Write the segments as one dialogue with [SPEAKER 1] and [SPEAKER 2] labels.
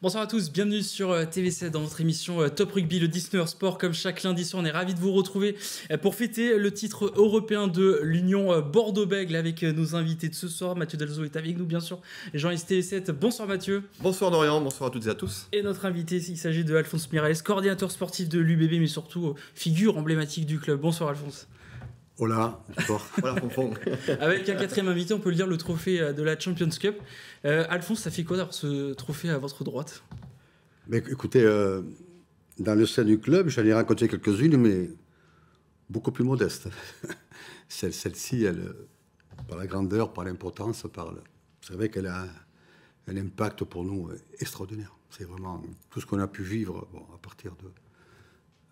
[SPEAKER 1] Bonsoir à tous, bienvenue sur TVC dans notre émission Top Rugby, le Disney Sport. Comme chaque lundi soir, on est ravis de vous retrouver pour fêter le titre européen de l'Union Bordeaux-Bègles avec nos invités de ce soir. Mathieu Delzo est avec nous, bien sûr. Jean-Yves TV7, bonsoir Mathieu.
[SPEAKER 2] Bonsoir Dorian, bonsoir à toutes et à tous.
[SPEAKER 1] Et notre invité, il s'agit de Alphonse Miralles, coordinateur sportif de l'UBB, mais surtout figure emblématique du club. Bonsoir Alphonse.
[SPEAKER 3] Hola, bonsoir.
[SPEAKER 2] Voilà, Fonfon.
[SPEAKER 1] Avec un quatrième invité, on peut le dire, le trophée de la Champions Cup. Alphonse, ça fait quoi d'avoir ce trophée à votre droite ?
[SPEAKER 3] Mais écoutez, dans le sein du club, j'en ai rencontré quelques-unes, mais beaucoup plus modestes. Celle-ci, par la grandeur, par l'importance, vous savez qu'elle a un impact pour nous extraordinaire. C'est vraiment tout ce qu'on a pu vivre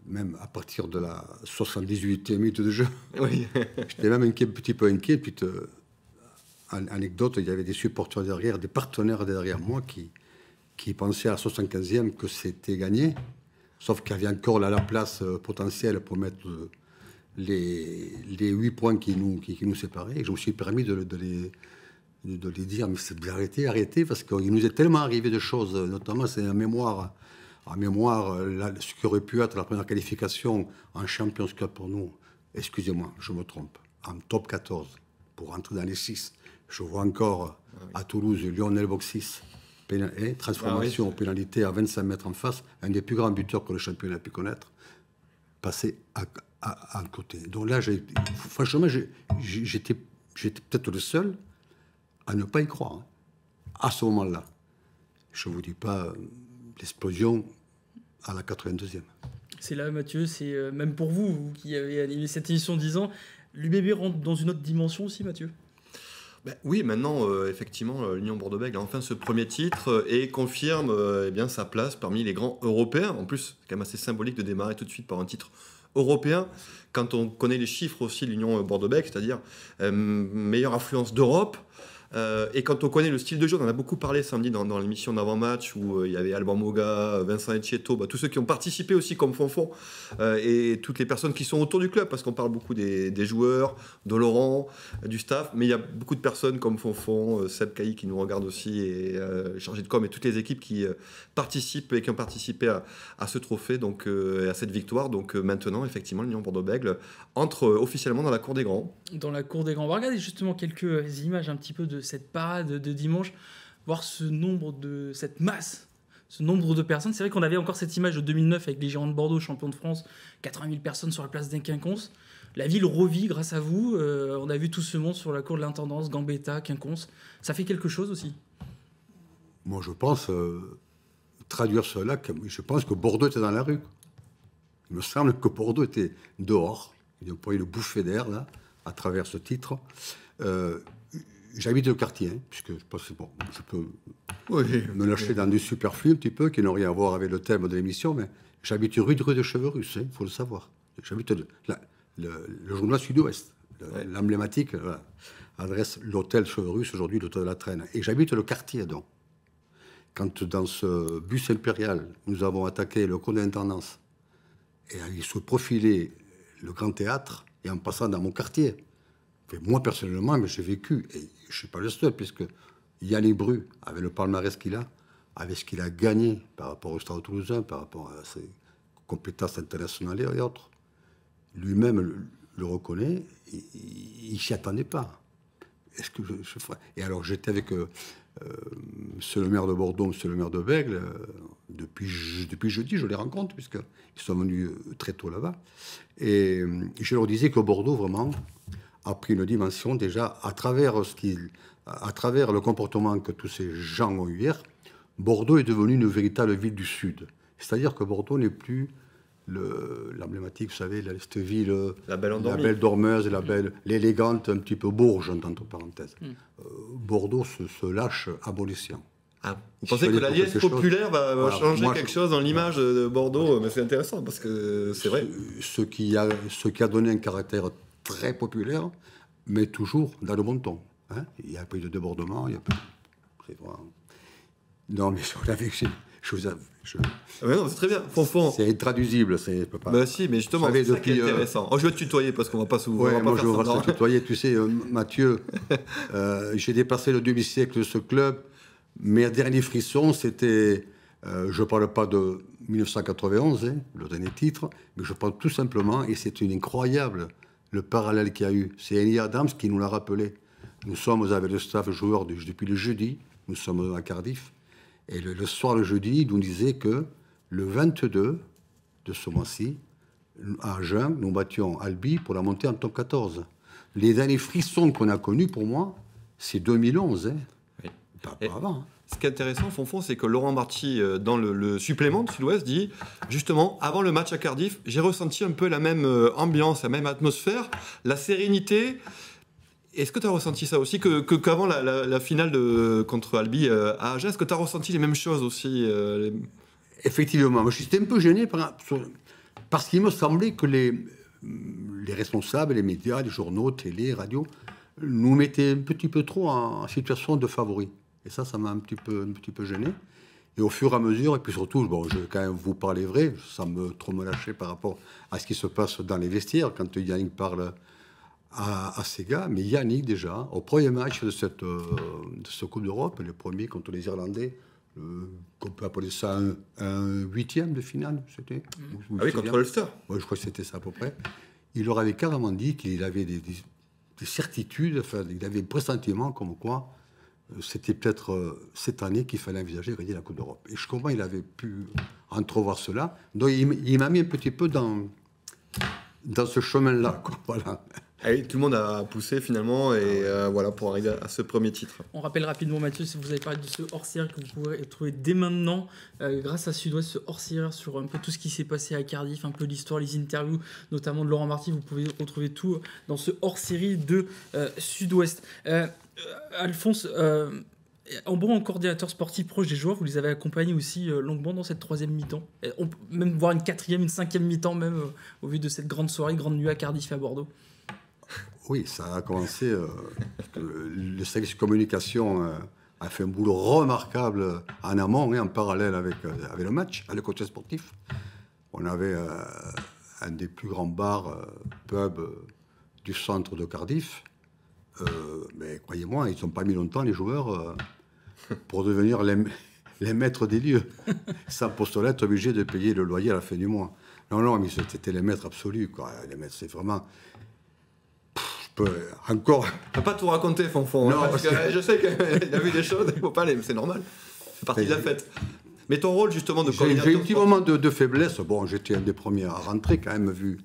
[SPEAKER 3] même à partir de la 78e minute de jeu.
[SPEAKER 2] Oui.
[SPEAKER 3] J'étais même un petit peu inquiet. Puis, anecdote, il y avait des supporters derrière, des partenaires derrière moi qui pensaient à la 75e que c'était gagné, sauf qu'il y avait encore là la place potentielle pour mettre les 8 points qui nous séparaient. Et je me suis permis de les dire, mais c'est arrêtez, parce qu'il nous est tellement arrivé de choses, notamment c'est en mémoire, ce qui aurait pu être la première qualification en Champions Cup pour nous. Excusez-moi, je me trompe. En top 14, pour rentrer dans les 6, je vois encore à Toulouse Lionel Boxis, transformation aux pénalités à 25 mètres en face, un des plus grands buteurs que le championnat a pu connaître, passer à côté. Donc là, franchement, j'étais peut-être le seul à ne pas y croire, hein, à ce moment-là. Je ne vous dis pas l'explosion à la 82e.
[SPEAKER 1] C'est là, Mathieu, c'est même pour vous qui avez animé cette émission 10 ans, l'UBB rentre dans une autre dimension aussi, Mathieu ?
[SPEAKER 2] Oui, maintenant, effectivement, l'Union Bordeaux-Bègles a enfin ce premier titre et confirme sa place parmi les grands européens. En plus, c'est quand même assez symbolique de démarrer tout de suite par un titre européen. Quand on connaît les chiffres aussi de l'Union Bordeaux-Bègles, c'est-à-dire meilleure affluence d'Europe. Et quand on connaît le style de jeu, on en a beaucoup parlé samedi dans l'émission d'avant-match où il y avait Alban Moga, Vincent Etcheto, tous ceux qui ont participé aussi comme Fonfon et toutes les personnes qui sont autour du club, parce qu'on parle beaucoup des joueurs, de Laurent, du staff, mais il y a beaucoup de personnes comme Fonfon, Seb Cailly qui nous regarde aussi et chargé de com et toutes les équipes qui participent et qui ont participé à ce trophée, donc à cette victoire. Donc maintenant, effectivement, l'Union Bordeaux-Bègles entre officiellement dans la cour des grands.
[SPEAKER 1] Dans la cour des grands. On va regarder justement quelques images un petit peu de cette parade de dimanche, voir cette masse, ce nombre de personnes. C'est vrai qu'on avait encore cette image de 2009 avec les Girondins de Bordeaux, champions de France, 80 000 personnes sur la place d'un Quinconce. La ville revit grâce à vous. On a vu tout ce monde sur la cour de l'intendance, Gambetta, Quinconce. Ça fait quelque chose aussi.
[SPEAKER 3] Moi, je pense, traduire cela, je pense que Bordeaux était dans la rue. Il me semble que Bordeaux était dehors. Il a pas eu le bouffée d'air, là, à travers ce titre. J'habite le quartier, hein, puisque je pense que je peux me lâcher dans du superflu un petit peu, qui n'a rien à voir avec le thème de l'émission, mais j'habite rue de Cheverus, il faut le savoir. J'habite le journal Sud-Ouest, l'emblématique, adresse l'hôtel Cheverus, aujourd'hui l'hôtel de la Traîne. Et j'habite le quartier, donc. Quand dans ce bus impérial, nous avons attaqué le cours d'intendance, et il se profilait le Grand Théâtre, et en passant dans mon quartier. Moi, personnellement, mais j'ai vécu, et je ne suis pas le seul, puisque Yannick Bru, avec le palmarès qu'il a, avec ce qu'il a gagné par rapport au Stade Toulousain, par rapport à ses compétences internationales et autres, lui-même le reconnaît, il ne s'y attendait pas. Est-ce que je ferais... Et alors, j'étais avec monsieur le maire de Bordeaux, monsieur le maire de Bègles, depuis jeudi, je les rencontre, puisqu'ils sont venus très tôt là-bas. Et je leur disais que Bordeaux, vraiment, a pris une dimension déjà à travers le comportement que tous ces gens ont eu hier. Bordeaux est devenu une véritable ville du Sud. C'est-à-dire que Bordeaux n'est plus l'emblématique, vous savez, cette ville,
[SPEAKER 2] la belle
[SPEAKER 3] dormeuse, l'élégante, un petit peu bourge, entre parenthèses. Bordeaux se lâche à bon escient.
[SPEAKER 2] Ah, vous pensez que la liesse populaire va changer quelque chose dans l'image de Bordeaux? Mais c'est intéressant, parce que c'est vrai.
[SPEAKER 3] Ce qui a donné un caractère très populaire, mais toujours dans le bon ton. Hein, il n'y a pas eu de débordement, il y a pas... C'est vrai. Non, mais je l'avais...
[SPEAKER 2] non, c'est très bien. Fonfon.
[SPEAKER 3] C'est intraduisible.
[SPEAKER 2] Bah si, mais justement, c'est ça qui est intéressant. Je vais te tutoyer parce qu'on va pas souvent.
[SPEAKER 3] Ouais, moi je vais te tutoyer. Tu sais, Mathieu, j'ai dépassé le demi-siècle de ce club. Mes derniers frissons, c'était Je ne parle pas de 1991, hein, le dernier titre, mais je parle tout simplement, et c'est incroyable le parallèle qu'il y a eu. C'est Ely Adams qui nous l'a rappelé. Nous sommes avec le staff joueur depuis le jeudi, nous sommes à Cardiff, et le soir, le jeudi, il nous disait que le 22 de ce mois-ci, à Agen, nous battions Albi pour la montée en top 14. Les derniers frissons qu'on a connus, pour moi, c'est 2011, hein.
[SPEAKER 2] Oui.
[SPEAKER 3] Pas avant. Hein.
[SPEAKER 2] Ce qui est intéressant, Fonfon, c'est que Laurent Marty, dans le supplément de Sud-Ouest, dit justement, avant le match à Cardiff, j'ai ressenti un peu la même ambiance, la même atmosphère, la sérénité. Est-ce que tu as ressenti ça aussi, qu'avant la finale contre Albi à Agen, est-ce que tu as ressenti les mêmes choses aussi
[SPEAKER 3] Effectivement, moi j'étais un peu gêné parce qu'il me semblait que les responsables, les médias, les journaux, télé, radio, nous mettaient un petit peu trop en situation de favoris. Et ça m'a un petit peu gêné. Et au fur et à mesure, et puis surtout, bon, je vais quand même vous parler vrai, ça me trop me lâcher par rapport à ce qui se passe dans les vestiaires, quand Yannick parle à ces gars. Mais Yannick, déjà, au premier match de ce Coupe d'Europe, le premier contre les Irlandais, qu'on peut appeler ça un huitième de finale, c'était.
[SPEAKER 2] Ah oui, contre l'Ulster.
[SPEAKER 3] Oui, je crois que c'était ça à peu près. Il leur avait carrément dit qu'il avait des certitudes, enfin, il avait un pressentiment comme quoi c'était peut-être cette année qu'il fallait envisager de gagner la Coupe d'Europe. Et comment il avait pu entrevoir cela. Donc il m'a mis un petit peu dans ce chemin-là, quoi. Voilà.
[SPEAKER 2] Ah oui, tout le monde a poussé finalement et voilà pour arriver à ce premier titre.
[SPEAKER 1] On rappelle rapidement, Mathieu, si vous avez parlé de ce hors-série que vous pouvez trouver dès maintenant grâce à Sud-Ouest, ce hors-série sur un peu tout ce qui s'est passé à Cardiff, un peu l'histoire, les interviews, notamment de Laurent Marty. Vous pouvez retrouver tout dans ce hors-série de Sud-Ouest. Alphonse, en bon coordinateur sportif proche des joueurs, vous les avez accompagnés aussi longuement dans cette troisième mi-temps, même voir une quatrième, une cinquième mi-temps même au vu de cette grande soirée, grande nuit à Cardiff et à Bordeaux.
[SPEAKER 3] Oui, ça a commencé. Le service communication a fait un boulot remarquable en amont, en parallèle avec le match, avec le coach sportif. On avait un des plus grands bars, pubs du centre de Cardiff. Mais croyez-moi, ils n'ont pas mis longtemps, les joueurs, pour devenir les maîtres des lieux. Sans postulat, être obligé de payer le loyer à la fin du mois. Non, mais c'était les maîtres absolus, quoi. Les maîtres, c'est vraiment... Encore.
[SPEAKER 2] On peut pas tout raconter, Fonfon.
[SPEAKER 3] Non,
[SPEAKER 2] parce que je sais qu'il a vu des choses, il faut pas c'est normal. C'est partie de la fête. Mais ton rôle, justement, de coordinateur...
[SPEAKER 3] J'ai eu un petit moment de faiblesse. Bon, j'étais un des premiers à rentrer, quand même, vu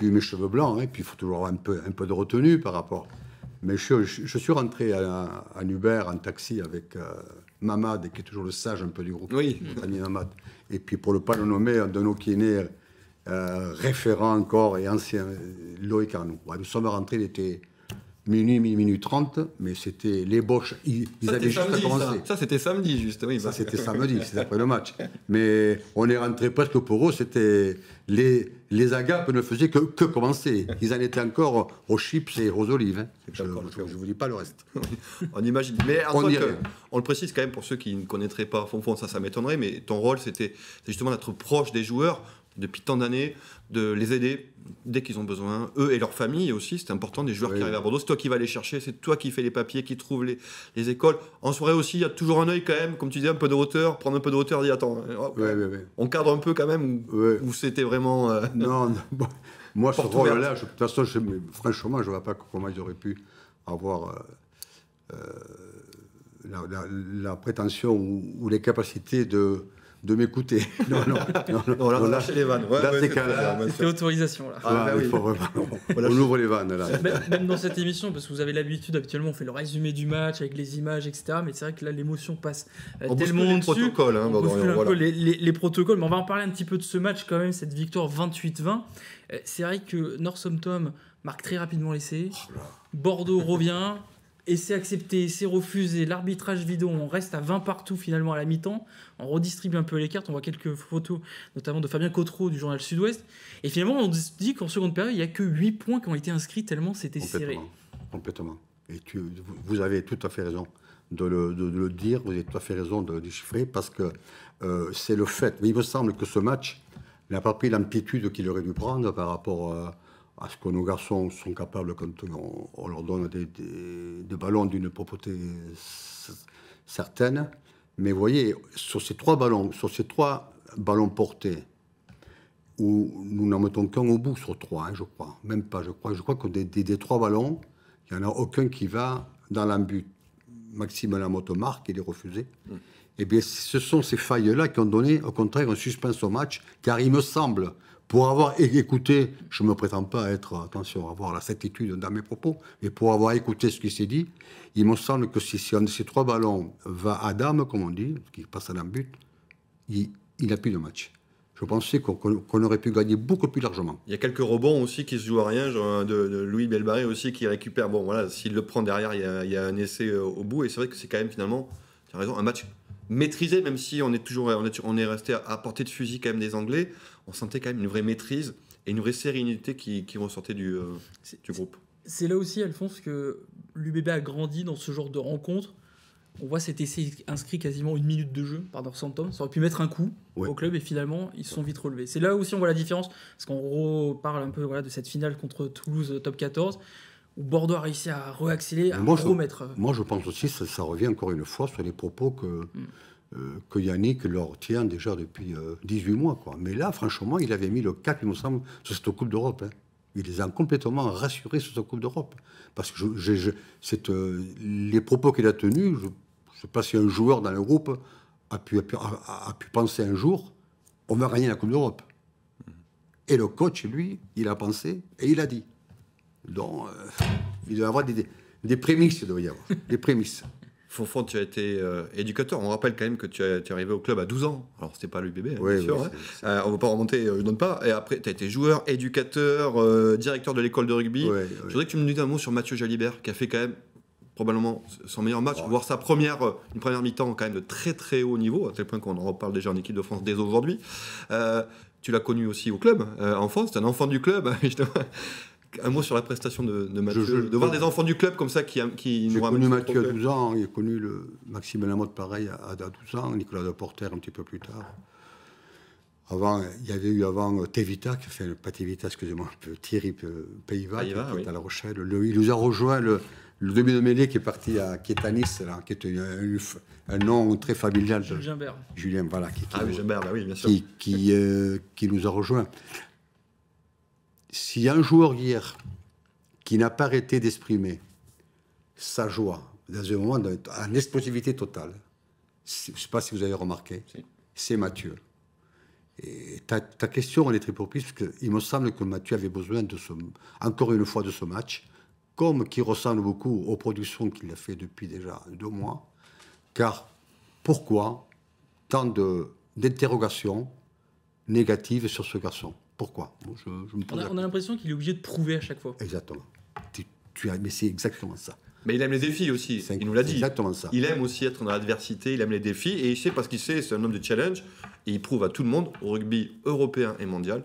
[SPEAKER 3] mes cheveux blancs. Hein, puis il faut toujours avoir un peu de retenue par rapport. Mais je suis rentré à Uber, en taxi, avec Mamad, qui est toujours le sage un peu du groupe.
[SPEAKER 2] Oui.
[SPEAKER 3] Ami Mamad. Et puis, pour ne pas le nommer, un de nos kinés... référent encore et ancien, Loïc Arnoux. Ouais, nous sommes rentrés, il était minuit 30, mais c'était l'ébauche. Ils avaient juste commencé.
[SPEAKER 2] Ça, c'était samedi, juste. Oui,
[SPEAKER 3] ça, c'était samedi, c'était après le match. Mais on est rentré presque pour eux, c'était... Les agapes ne faisaient que commencer. Ils en étaient encore aux chips et aux olives. Hein. Je ne vous dis pas le reste.
[SPEAKER 2] On imagine. Mais on le précise quand même pour ceux qui ne connaîtraient pas Fonfon, ça m'étonnerait, mais ton rôle, c'est justement d'être proche des joueurs depuis tant d'années, de les aider dès qu'ils ont besoin, eux et leur famille aussi, c'est important, des joueurs qui arrivent à Bordeaux, c'est toi qui vas les chercher, c'est toi qui fais les papiers, qui trouve les écoles. En soirée aussi, il y a toujours un œil quand même, comme tu disais, un peu de hauteur, prendre un peu de hauteur, dire attends, on cadre un peu quand même, ou c'était vraiment...
[SPEAKER 3] Non, bon, moi ce rôle-là, de toute façon, franchement, je ne vois pas comment ils auraient pu avoir la prétention ou les capacités de m'écouter. Non,
[SPEAKER 2] on lâche les vannes.
[SPEAKER 1] C'était autorisation, là.
[SPEAKER 3] Il faut vraiment... On ouvre les vannes, là.
[SPEAKER 1] Même dans cette émission, parce que vous avez l'habitude, habituellement, on fait le résumé du match avec les images, etc. Mais c'est vrai que là, l'émotion passe tellement
[SPEAKER 2] dessus. Protocoles, hein,
[SPEAKER 1] on bouscule un peu les protocoles. Mais on va en parler un petit peu de ce match, quand même, cette victoire 28-20. C'est vrai que Northampton marque très rapidement l'essai. Bordeaux revient... Et c'est accepté, c'est refusé, l'arbitrage vidéo, on reste à 20 partout finalement à la mi-temps, on redistribue un peu les cartes, on voit quelques photos notamment de Fabien Cotreau du journal Sud-Ouest, et finalement on se dit qu'en seconde période il n'y a que 8 points qui ont été inscrits tellement c'était serré.
[SPEAKER 3] Complètement. Et vous avez tout à fait raison de le dire, vous avez tout à fait raison de le déchiffrer, parce que c'est le fait. Mais il me semble que ce match n'a pas pris l'amplitude qu'il aurait dû prendre par rapport à ce que nos garçons sont capables quand on leur donne des ballons d'une propreté certaine. Mais vous voyez, sur ces trois ballons portés, où nous n'en mettons qu'un au bout sur 3, hein, je crois. Même pas, je crois. Je crois que des 3 ballons, il n'y en a aucun qui va dans l'embut. Maxime Lamotte marque, il est refusé. Eh bien, ce sont ces failles-là qui ont donné, au contraire, un suspense au match, car il me semble, pour avoir écouté, je ne me prétends pas attention, avoir la certitude dans mes propos, mais pour avoir écouté ce qui s'est dit, il me semble que si un de ces 3 ballons va à dame, comme on dit, qui passe à l'embut, il n'a plus de match. Je pensais qu'on aurait pu gagner beaucoup plus largement.
[SPEAKER 2] Il y a quelques rebonds aussi qui se jouent à rien, genre de Louis Belbarré aussi qui récupère. Bon, voilà, s'il le prend derrière, il y a un essai au bout. Et c'est vrai que c'est quand même finalement, tu as raison, un match maîtrisé, même si on est resté à portée de fusil quand même des Anglais. On sentait quand même une vraie maîtrise et une vraie sérénité qui ressortait du groupe.
[SPEAKER 1] C'est là aussi, Alphonse, que l'UBB a grandi dans ce genre de rencontre. On voit cet essai inscrit quasiment 1 minute de jeu par Northampton. Ça aurait pu mettre un coup au club et finalement, ils se sont vite relevés. C'est là aussi on voit la différence, parce qu'on reparle un peu de cette finale contre Toulouse top 14, où Bordeaux a réussi à réaccélérer, à remettre.
[SPEAKER 3] Moi, je pense aussi que ça revient encore une fois sur les propos que Yannick leur tient déjà depuis 18 mois. Quoi. Mais là, franchement, il avait mis le cap, il me semble, sur cette Coupe d'Europe. Hein. Il les a complètement rassurés sur cette Coupe d'Europe. Parce que les propos qu'il a tenus, je ne sais pas si un joueur dans le groupe a pu penser un jour, on va gagner la Coupe d'Europe. Et le coach, lui, il a pensé et il a dit. Donc, il doit y avoir des prémices, il doit y avoir, des prémices.
[SPEAKER 2] Fofon, tu as été éducateur. On rappelle quand même que tu es arrivé au club à 12 ans. Alors, c'était pas l'UBB, bien sûr. On ne va pas remonter, je ne donne pas. Et après, tu as été joueur, éducateur, directeur de l'école de rugby. Je voudrais que tu me dises un mot sur Mathieu Jalibert, qui a fait quand même probablement son meilleur match, voire une première mi-temps quand même de très très haut niveau, à tel point qu'on en reparle déjà en équipe de France dès aujourd'hui. Tu l'as connu aussi au club, enfant. C'est un enfant du club. Un mot sur la prestation de Mathieu. De voir des enfants du club comme ça qui
[SPEAKER 3] nous ramènent. J'ai connu Mathieu à 12 ans, il a connu Maxime Lamotte pareil à 12 ans, Nicolas Deporter un petit peu plus tard. Avant, il y avait eu Tevita, pas Tevita, excusez-moi, Thierry Pays-Bas, qui est à La Rochelle. Il nous a rejoint le demi de mêlée qui est à Nice, là, qui est un nom très familial.
[SPEAKER 1] Julien Gimbert.
[SPEAKER 3] Julien, voilà.
[SPEAKER 2] Gimbert, oui, bien sûr.
[SPEAKER 3] Qui nous a rejoint. S'il y a un joueur hier qui n'a pas arrêté d'exprimer sa joie dans un moment en explosivité totale, je ne sais pas si vous avez remarqué, c'est Mathieu. Et ta question, elle est très propice, parce qu'il me semble que Mathieu avait besoin, encore une fois, de ce match, comme qui ressemble beaucoup aux productions qu'il a fait depuis déjà 2 mois. Car pourquoi tant d'interrogations négatives sur ce garçon? Pourquoi?
[SPEAKER 1] On a l'impression qu'il est obligé de prouver à chaque fois.
[SPEAKER 3] Exactement. Mais c'est exactement ça.
[SPEAKER 2] Mais il aime les défis aussi, il nous l'a dit.
[SPEAKER 3] Exactement ça.
[SPEAKER 2] Il aime aussi être dans l'adversité, il aime les défis, et il sait, parce qu'il sait, c'est un homme de challenge, et il prouve à tout le monde, au rugby européen et mondial,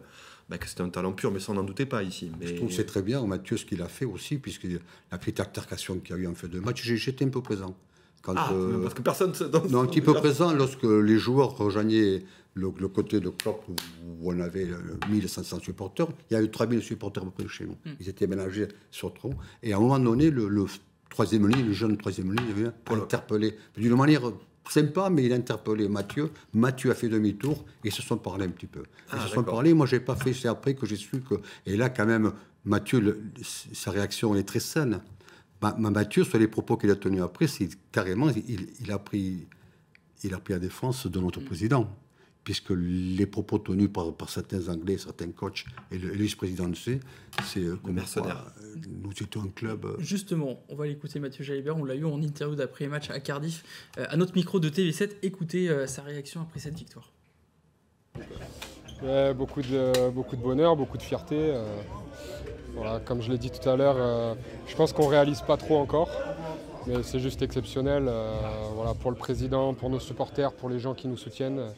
[SPEAKER 2] que c'est un talent pur, mais ça on n'en doutait pas ici. Mais...
[SPEAKER 3] Je trouve que c'est très bien, Mathieu, ce qu'il a fait aussi, puisque la petite altercation qu'il y a eu en fin de match, j'étais un peu présent.
[SPEAKER 2] Parce que personne...
[SPEAKER 3] Non, un petit peu présent lorsque les joueurs rejoignaient le côté de Klopp où on avait 1500 supporters. Il y a eu 3000 supporters à peu près chez nous. Ils étaient mélangés sur trop. Et à un moment donné, le troisième ligne, le jeune troisième ligne, il avait interpellé d'une manière sympa, mais il a interpellé Mathieu. Mathieu a fait demi-tour et ils se sont parlé un petit peu. Ils se sont parlé, moi je n'ai pas fait, c'est après que j'ai su que... Et là quand même, Mathieu, sa réaction est très saine. Mathieu, sur les propos qu'il a tenus après, c'est carrément, il a pris la défense de notre président. Puisque les propos tenus par certains Anglais, certains coachs et le vice-président de c'est comme mercenaires. Nous étions un club...
[SPEAKER 1] Justement, on va l'écouter, Mathieu Jalibert. On l'a eu en interview d'après-match à Cardiff. À notre micro de TV7, écoutez sa réaction après cette victoire.
[SPEAKER 4] Ouais, beaucoup de bonheur, beaucoup de fierté. Voilà, comme je l'ai dit tout à l'heure, je pense qu'on ne réalise pas trop encore. Mais c'est juste exceptionnel voilà, pour le président, pour nos supporters, pour les gens qui nous soutiennent.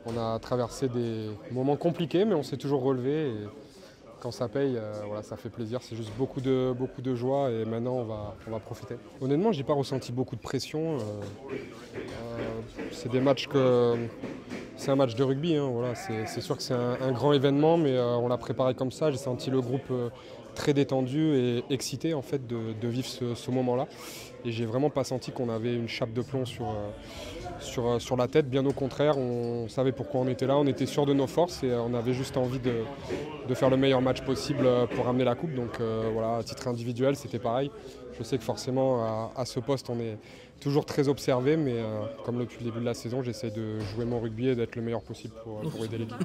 [SPEAKER 4] On a traversé des moments compliqués, mais on s'est toujours relevé. Et quand ça paye, voilà, ça fait plaisir. C'est juste beaucoup de joie et maintenant on va profiter. Honnêtement, je n'ai pas ressenti beaucoup de pression. C'est des matchs c'est un match de rugby. Hein, voilà. C'est sûr que c'est un grand événement, mais on l'a préparé comme ça. J'ai senti le groupe très détendu et excité en fait de vivre ce moment-là. Et j'ai vraiment pas senti qu'on avait une chape de plomb sur la tête. Bien au contraire, on savait pourquoi on était là, on était sûr de nos forces et on avait juste envie de faire le meilleur match possible pour ramener la coupe. Donc voilà, à titre individuel, c'était pareil. Je sais que forcément, à ce poste, on est toujours très observé, mais comme depuis le début de la saison, j'essaie de jouer mon rugby et d'être le meilleur possible pour aider l'équipe.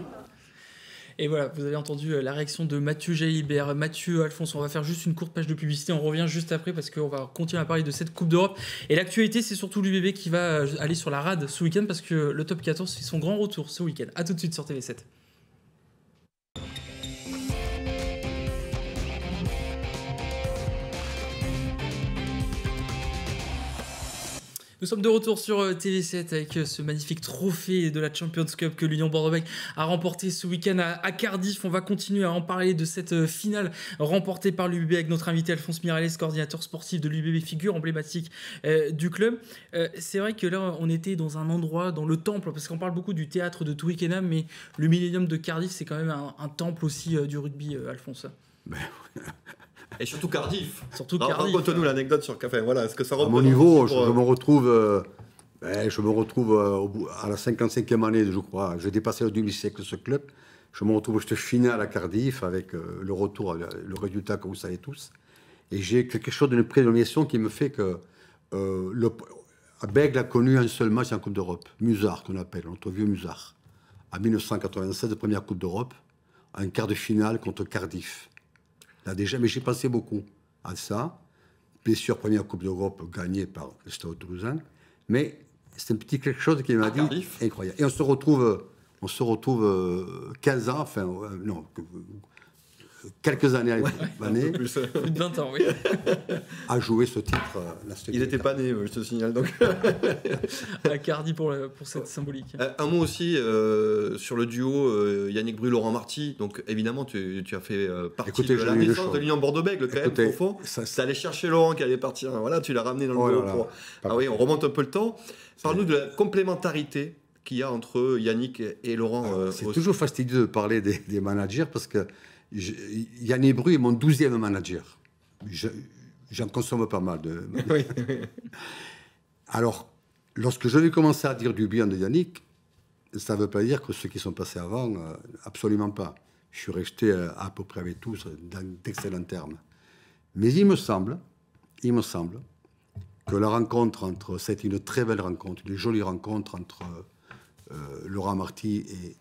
[SPEAKER 1] Et voilà, vous avez entendu la réaction de Mathieu Jalibert, Mathieu Alphonse. On va faire juste une courte page de publicité, on revient juste après parce qu'on va continuer à parler de cette Coupe d'Europe. Et l'actualité, c'est surtout l'UBB qui va aller sur la rade ce week-end parce que le top 14 fait son grand retour ce week-end. A tout de suite sur TV7. Nous sommes de retour sur TV7 avec ce magnifique trophée de la Champions Cup que l'Union Bordeaux-Bègles a remporté ce week-end à Cardiff. On va continuer à en parler de cette finale remportée par l'UBB avec notre invité Alphonse Miralles, coordinateur sportif de l'UBB, figure emblématique du club. C'est vrai que là, on était dans un endroit, dans le temple, parce qu'on parle beaucoup du théâtre de Twickenham, mais le Millennium de Cardiff, c'est quand même un temple aussi du rugby, Alphonse.
[SPEAKER 2] Et surtout Cardiff.
[SPEAKER 1] Cardiff.
[SPEAKER 2] Raconte-nous l'anecdote sur Café. Voilà, est-ce que ça
[SPEAKER 3] à mon niveau, je me retrouve à la 55e année, je crois. J'ai dépassé le demi-siècle ce club. Je me retrouve cette finale à Cardiff avec le retour, le résultat que vous savez tous. Et j'ai quelque chose d'une prédomination qui me fait que Bègles a connu un seul match en Coupe d'Europe. Musard, qu'on appelle, notre vieux Musard. En 1996, première Coupe d'Europe, un quart de finale contre Cardiff. Là déjà, mais j'ai pensé beaucoup à ça. Bien sûr, première Coupe d'Europe gagnée par le Stade Toulousain. Mais c'est un petit quelque chose qui m'a dit
[SPEAKER 2] Cardiff.
[SPEAKER 3] Incroyable. Et on se retrouve 15 ans, enfin, non, quelques années,
[SPEAKER 1] Plus de 20 ans, oui.
[SPEAKER 3] à jouer ce titre.
[SPEAKER 2] Ils n'étaient pas nés, je te signale. Donc.
[SPEAKER 1] À Cardiff pour cette symbolique.
[SPEAKER 2] Un mot aussi sur le duo Yannick Bru, Laurent Marty. Donc évidemment, tu as fait partie de la naissance de l'Union Bordeaux-Bègles, quand même, profond. Tu es allé chercher Laurent qui allait partir. Voilà, tu l'as ramené dans le duo. Ah oui, on remonte un peu le temps. Parle-nous de la complémentarité qu'il y a entre Yannick et Laurent.
[SPEAKER 3] C'est toujours fastidieux de parler des managers parce que Yannick Bru est mon 12e manager. J'en consomme pas mal. Alors, lorsque je vais commencer à dire du bien de Yannick, ça ne veut pas dire que ceux qui sont passés avant, absolument pas. Je suis resté à peu près avec tous dans d'excellents termes. Mais il me semble que la rencontre c'était une très belle rencontre, une jolie rencontre entre Laurent Marty et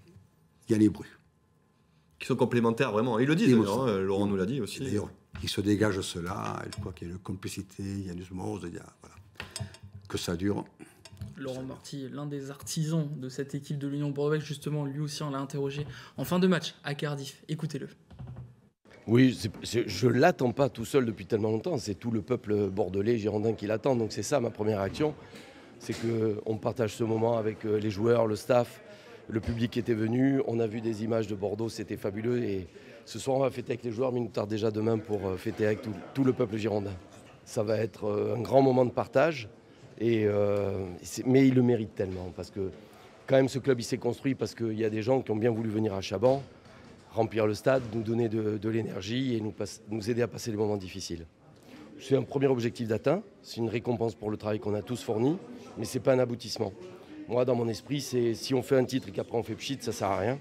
[SPEAKER 3] Yannick Bru.
[SPEAKER 2] Qui sont complémentaires, vraiment. Ils le disent, Laurent nous l'a dit aussi.
[SPEAKER 3] D'ailleurs, il se dégage cela, je crois qu'il y a une complicité, il y a une osmose, voilà. Que ça dure.
[SPEAKER 1] Laurent Marty, l'un des artisans de cette équipe de l'Union Bordeaux-Bègles, justement, lui aussi, on l'a interrogé en fin de match à Cardiff. Écoutez-le.
[SPEAKER 5] Oui, je ne l'attends pas tout seul depuis tellement longtemps. C'est tout le peuple bordelais, girondin qui l'attend. Donc c'est ça ma première réaction. C'est qu'on partage ce moment avec les joueurs, le staff, le public qui était venu. On a vu des images de Bordeaux, c'était fabuleux. Et ce soir, on va fêter avec les joueurs, mais il nous tarde déjà demain pour fêter avec tout le peuple girondin. Ça va être un grand moment de partage. Mais il le mérite tellement. Parce que quand même, ce club, il s'est construit parce qu'il y a des gens qui ont bien voulu venir à Chaban, remplir le stade, nous donner de l'énergie et nous aider à passer les moments difficiles. C'est un premier objectif d'atteint, c'est une récompense pour le travail qu'on a tous fourni, mais ce n'est pas un aboutissement. Moi, dans mon esprit, c'est si on fait un titre et qu'après on fait pchit, ça ne sert à rien.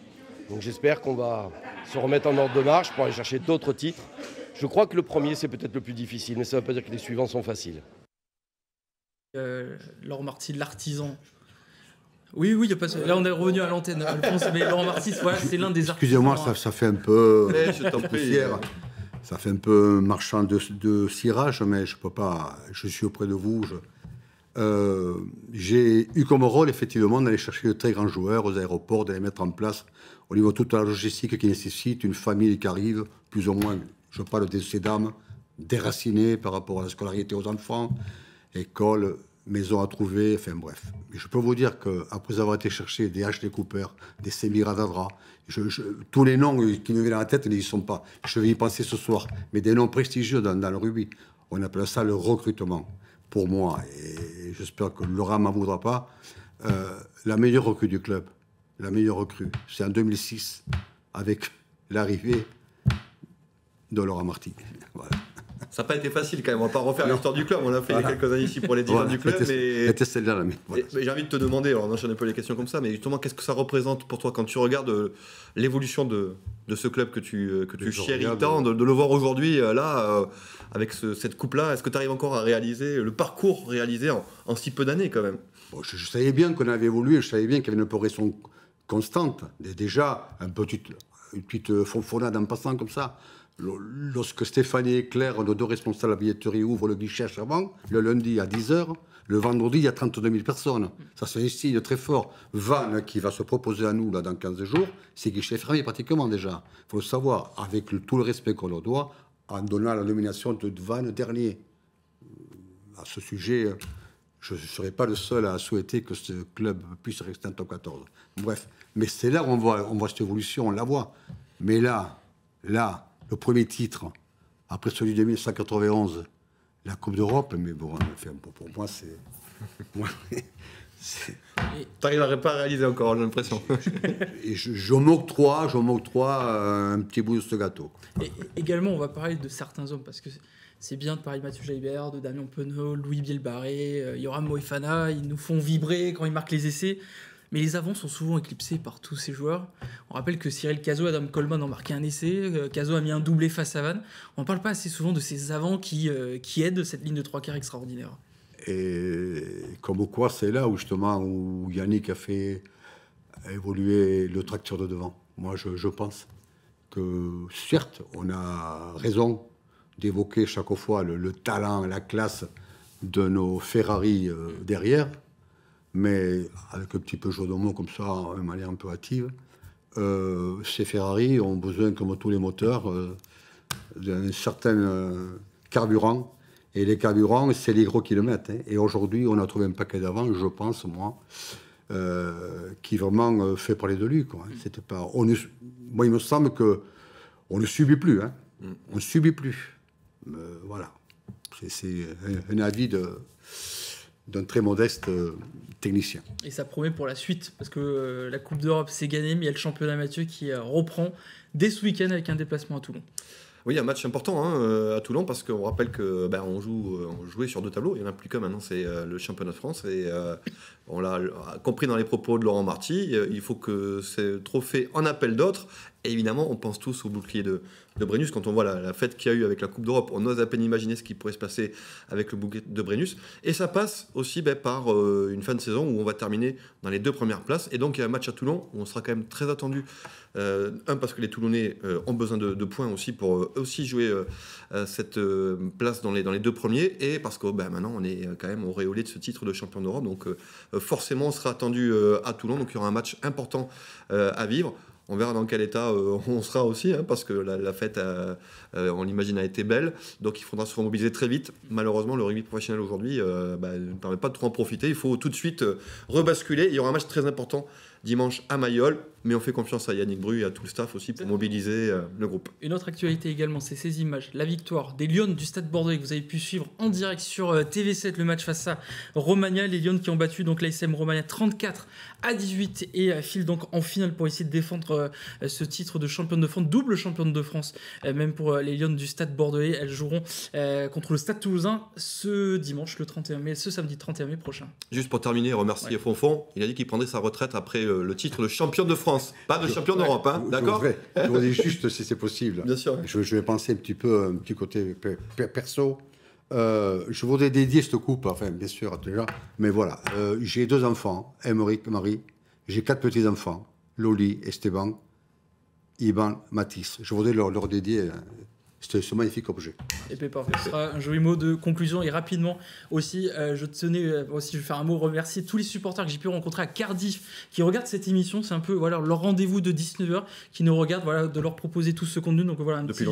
[SPEAKER 5] Donc j'espère qu'on va se remettre en ordre de marche pour aller chercher d'autres titres. Je crois que le premier, c'est peut-être le plus difficile, mais ça ne veut pas dire que les suivants sont faciles.
[SPEAKER 1] Laurent Marty, l'artisan. Oui, y a pas... là on est revenu à l'antenne, Alphonse, mais Laurent Marty, voilà, c'est l'un des artisans.
[SPEAKER 3] Excusez-moi, ça fait un peu...
[SPEAKER 2] je t'en prie.
[SPEAKER 3] Ça fait un peu marchand de cirage, mais je peux pas. Je suis auprès de vous. J'ai eu comme rôle, effectivement, d'aller chercher de très grands joueurs aux aéroports, de les mettre en place au niveau de toute la logistique qui nécessite une famille qui arrive, plus ou moins, je parle de ces dames, déracinées par rapport à la scolarité aux enfants, école, maison à trouver, enfin bref. Mais je peux vous dire qu'après avoir été chercher des H.D. Cooper, des Semir Adadra, tous les noms qui me viennent à la tête n'y sont pas. Je vais y penser ce soir. Mais des noms prestigieux dans le rugby. On appelle ça le recrutement. Pour moi, et j'espère que Laurent ne m'en voudra pas, la meilleure recrue du club, c'est en 2006, avec l'arrivée de Laurent Marty. Voilà.
[SPEAKER 2] Ça n'a pas été facile quand même, on ne va pas refaire l'histoire du club, on l'a fait il y a quelques années ici pour les 10
[SPEAKER 3] Voilà.
[SPEAKER 2] ans du club.
[SPEAKER 3] C'était celle-là, mais voilà.
[SPEAKER 2] Mais j'ai envie de te demander, alors on enchaîne un peu les questions comme ça, mais justement, qu'est-ce que ça représente pour toi quand tu regardes l'évolution de ce club que tu chéris tant, de le voir aujourd'hui, là, avec cette coupe-là, est-ce que tu arrives encore à réaliser le parcours réalisé en si peu d'années quand même?
[SPEAKER 3] Bon, je savais bien qu'on avait évolué, je savais bien qu'il y avait une progression constante. Déjà, une petite fonfonade en passant comme ça. Lorsque Stéphanie et Claire, nos deux responsables de la billetterie, ouvrent le guichet avant, le lundi à 10h, le vendredi, il y a 32 000 personnes. Ça, c'est un signe très fort. Vannes, qui va se proposer à nous là, dans 15 jours, c'est guichet fermé pratiquement déjà. Il faut le savoir, avec tout le respect qu'on leur doit, en donnant la nomination de Vannes dernier. À ce sujet, je ne serai pas le seul à souhaiter que ce club puisse rester en top 14. Bref, mais c'est là où on voit cette évolution, on la voit. Mais là, le premier titre, après celui de 1991, la Coupe d'Europe, mais bon, pour moi, c'est...
[SPEAKER 2] Tu n'arrives pas à réaliser encore, j'ai l'impression.
[SPEAKER 3] Et je m'octroie un petit bout de ce gâteau.
[SPEAKER 1] Et également, on va parler de certains hommes, parce que c'est bien de parler de Mathieu Jalibert, de Damien Penaud, Louis Bielbarré, Yoram Moefana, ils nous font vibrer quand ils marquent les essais. Mais les avants sont souvent éclipsés par tous ces joueurs. On rappelle que Cyril Cazot et Adam Coleman ont marqué un essai. Cazot a mis un doublé face à Vannes. On ne parle pas assez souvent de ces avants qui aident cette ligne de trois quarts extraordinaire.
[SPEAKER 3] Et comme quoi, c'est là où justement où Yannick a fait évoluer le tracteur de devant. Moi, je pense que certes, on a raison d'évoquer chaque fois le talent, la classe de nos Ferrari derrière. Mais avec un petit peu jeu de mots comme ça, de manière un peu hâtive, ces Ferrari ont besoin, comme tous les moteurs, d'un certain carburant. Et les carburants, c'est les gros qui le mettent. Hein. Et aujourd'hui, on a trouvé un paquet d'avant, je pense, moi, qui vraiment fait parler de lui. Quoi. C'était pas, moi, il me semble qu'on ne subit plus. Hein. On ne subit plus. Voilà. C'est un avis d'un très modeste technicien.
[SPEAKER 1] Et ça promet pour la suite, parce que la Coupe d'Europe c'est gagné, mais il y a le championnat Mathieu qui reprend dès ce week-end avec un déplacement à Toulon.
[SPEAKER 2] Oui, un match important à Toulon, parce qu'on rappelle que on jouait sur deux tableaux, il n'y en a plus qu'un maintenant, c'est le championnat de France, et on l'a compris dans les propos de Laurent Marty, il faut que ce trophée en appelle d'autres, et évidemment on pense tous au bouclier de Brennus. Quand on voit la fête qu'il y a eu avec la Coupe d'Europe, on ose à peine imaginer ce qui pourrait se passer avec le bouclier de Brennus, et ça passe aussi par une fin de saison où on va terminer dans les deux premières places, et donc il y a un match à Toulon où on sera quand même très attendu, parce que les Toulonnais ont besoin de points aussi pour aussi jouer cette place dans les deux premiers, et parce que maintenant on est quand même auréolé de ce titre de champion d'Europe, donc forcément on sera attendu à Toulon, donc il y aura un match important à vivre. On verra dans quel état on sera aussi, hein, parce que la fête, on l'imagine, a été belle. Donc il faudra se remobiliser très vite. Malheureusement, le rugby professionnel aujourd'hui ne permet pas de trop en profiter. Il faut tout de suite rebasculer. Il y aura un match très important dimanche à Mayol. Mais on fait confiance à Yannick Bru et à tout le staff aussi pour mobiliser le groupe.
[SPEAKER 1] Une autre actualité également, c'est ces images. La victoire des Lions du Stade Bordelais que vous avez pu suivre en direct sur TV7, le match face à Romagna. Les Lions qui ont battu donc l'ASM Romagna 34-18 et filent donc en finale pour essayer de défendre ce titre de championne de France, double championne de France, même pour les Lions du Stade Bordelais. Elles joueront contre le Stade Toulousain ce dimanche, le 31 mai, ce samedi 31 mai prochain.
[SPEAKER 2] Juste pour terminer, remercier Fonfon. Il a dit qu'il prendrait sa retraite après le titre de championne de France. Pas de champion d'Europe, hein, d'accord ?
[SPEAKER 3] Je voudrais juste, si c'est possible.
[SPEAKER 2] Bien sûr.
[SPEAKER 3] Je vais penser un petit côté perso. Je voudrais dédier cette coupe, enfin, bien sûr, déjà. Mais voilà, j'ai 2 enfants, Émeric, Marie. J'ai 4 petits-enfants, Loli, Esteban, Ivan, Mathis. Je voudrais leur dédier ce magnifique objet.
[SPEAKER 1] Et puis parfait, ce sera un joli mot de conclusion. Et rapidement aussi, je vais faire un mot, remercier tous les supporters que j'ai pu rencontrer à Cardiff qui regardent cette émission. C'est un peu leur rendez-vous de 19h qui nous regardent, de leur proposer tout ce contenu. Donc voilà, depuis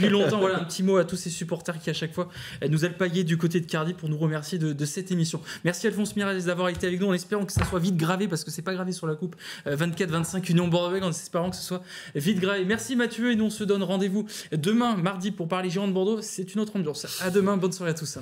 [SPEAKER 1] longtemps, voilà, un petit mot à tous ces supporters qui à chaque fois nous alpaillaient du côté de Cardiff pour nous remercier de cette émission. Merci Alphonse Miralles d'avoir été avec nous, en espérant que ça soit vite gravé, parce que c'est pas gravé sur la coupe 24-25 Union Bordeaux, en espérant que ce soit vite gravé. Merci Mathieu, et nous on se donne rendez-vous demain mardi pour parler Girondins de Bordeaux. C'est une autre ambiance. À demain, bonne soirée à tous.